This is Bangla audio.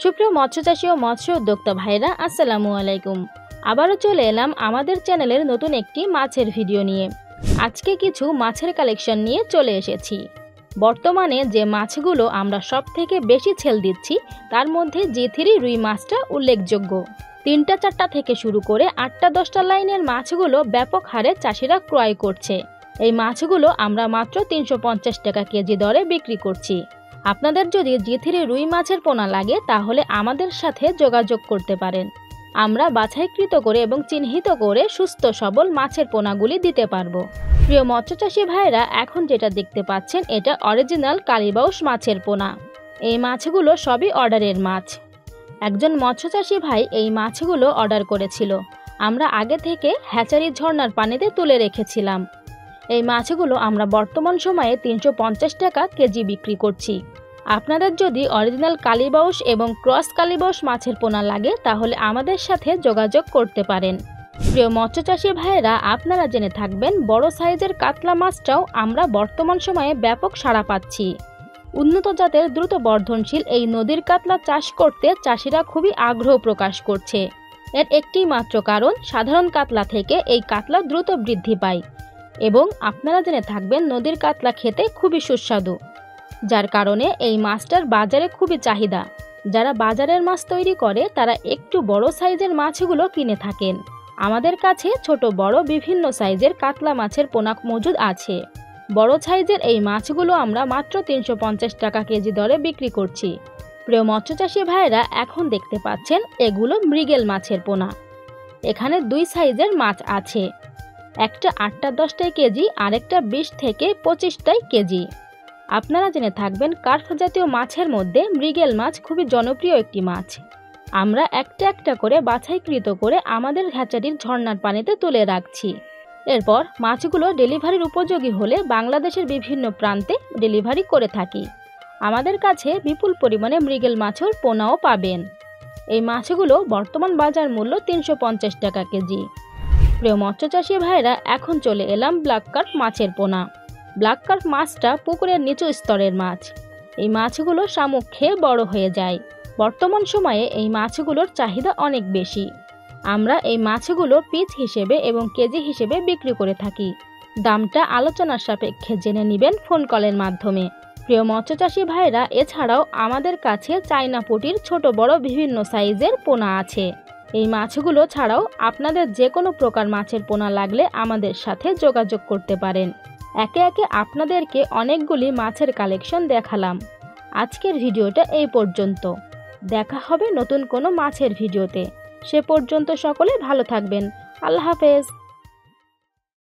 সুপ্রিয় মৎস্যচাষী ও মৎস্য উদ্যোক্তা ভাইরা, আসসালামু আলাইকুম। আবারও চলে এলাম আমাদের চ্যানেলের নতুন একটি মাছের ভিডিও নিয়ে। আজকে কিছু মাছের কালেকশন নিয়ে চলে এসেছি। বর্তমানে যে মাছগুলো আমরা সব থেকে বেশি ছেল দিচ্ছি তার মধ্যে G3 রুই মাছটা উল্লেখযোগ্য। 3টা 4টা থেকে শুরু করে 8টা 10টা লাইনের মাছগুলো ব্যাপক হারে চাষিরা ক্রয় করছে। এই মাছগুলো আমরা মাত্র 350 টাকা কেজি দরে বিক্রি করছি। আপনাদের যদি G3 রুই মাছের পোনা লাগে তাহলে আমাদের সাথে যোগাযোগ করতে পারেন। আমরা বাছাইকৃত করে এবং চিহ্নিত করে সুস্থ সবল মাছের পোনাগুলি দিতে পারবো। প্রিয় মৎস্যচাষী ভাইরা, এখন যেটা দেখতে পাচ্ছেন এটা অরিজিনাল কালীবাউস মাছের পোনা। এই মাছগুলো সবই অর্ডারের মাছ। একজন মৎস্যচাষী ভাই এই মাছগুলো অর্ডার করেছিল। আমরা আগে থেকে হ্যাচারি ঝর্ণার পানিতে তুলে রেখেছিলাম। এই মাছগুলো আমরা বর্তমান সময়ে 350 টাকা কেজি বিক্রি করছি। আপনাদের যদি অরিজিনাল কালীবাউস এবং ক্রস কালীবাউস মাছের পোনা লাগে তাহলে আমাদের সাথে যোগাযোগ করতে পারেন। প্রিয় মৎস্যচাষী ভাইয়েরা, আপনারা জেনে থাকবেন বড় সাইজের কাতলা মাছটাও আমরা বর্তমান সময়ে ব্যাপক সাড়া পাচ্ছি। উন্নত জাতের দ্রুত বর্ধনশীল এই নদীর কাতলা চাষ করতে চাষিরা খুবই আগ্রহ প্রকাশ করছে। এর একটি মাত্র কারণ, সাধারণ কাতলা থেকে এই কাতলা দ্রুত বৃদ্ধি পায় এবং আপনারা জেনে থাকবেন নদীর কাতলা খেতে খুবই সুস্বাদু, যার কারণে এই মাছটার বাজারে খুবই চাহিদা। যারা বাজারের মাছ তৈরি করে তারা একটু বড় সাইজের মাছগুলো কিনে থাকেন। আমাদের কাছে ছোট বড় বিভিন্ন সাইজের কাতলা মাছের পোনা মজুদ আছে। বড় সাইজের এই মাছগুলো আমরা মাত্র 350 টাকা কেজি দরে বিক্রি করছি। প্রিয় মৎস্যচাষী ভাইরা, এখন দেখতে পাচ্ছেন এগুলো মৃগেল মাছের পোনা। এখানে 2 সাইজের মাছ আছে, একটা 8টা 10টায় কেজি আর একটা 20 থেকে 25টায় কেজি। আপনারা জেনে থাকবেন কার্প জাতীয় মাছের মধ্যে মৃগেল মাছ খুবই জনপ্রিয় একটি মাছ। আমরা একটা একটা করে বাছাইকৃত করে আমাদের হ্যাচারির ঝর্ণার পানিতে তুলে রাখছি। এরপর মাছগুলো ডেলিভারির উপযোগী হলে বাংলাদেশের বিভিন্ন প্রান্তে ডেলিভারি করে থাকি। আমাদের কাছে বিপুল পরিমাণে মৃগেল মাছের পোনাও পাবেন। এই মাছগুলো বর্তমান বাজার মূল্য 350 টাকা কেজি। প্রিয় মৎস্যচাষী ভাইরা, এখন চলে এলাম ব্ল্যাক কার্প মাছের পোনা। ব্ল্যাক কার্প মাছটা পুকুরের নিচু স্তরের মাছ। এই মাছগুলো শামুক খেয়ে বড় হয়ে যায়। বর্তমান সময়ে এই মাছগুলোর চাহিদা অনেক বেশি। আমরা এই মাছগুলো পিস হিসেবে এবং কেজি হিসেবে বিক্রি করে থাকি। দামটা আলোচনার সাপেক্ষে জেনে নেবেন ফোন কলের মাধ্যমে। প্রিয় মৎস্যচাষী ভাইরা, এছাড়াও আমাদের কাছে চায়না পুঁটির ছোট বড় বিভিন্ন সাইজের পোনা আছে। এই মাছগুলো ছাড়াও আপনাদের যে কোনো প্রকার মাছের পোনা লাগলে আমাদের সাথে যোগাযোগ করতে পারেন। একে একে আপনাদেরকে অনেকগুলি মাছের কালেকশন দেখালাম। আজকের ভিডিওটা এই পর্যন্ত। দেখা হবে নতুন কোনো মাছের ভিডিওতে। সে পর্যন্ত সকলে ভালো থাকবেন। আল্লাহ হাফেজ।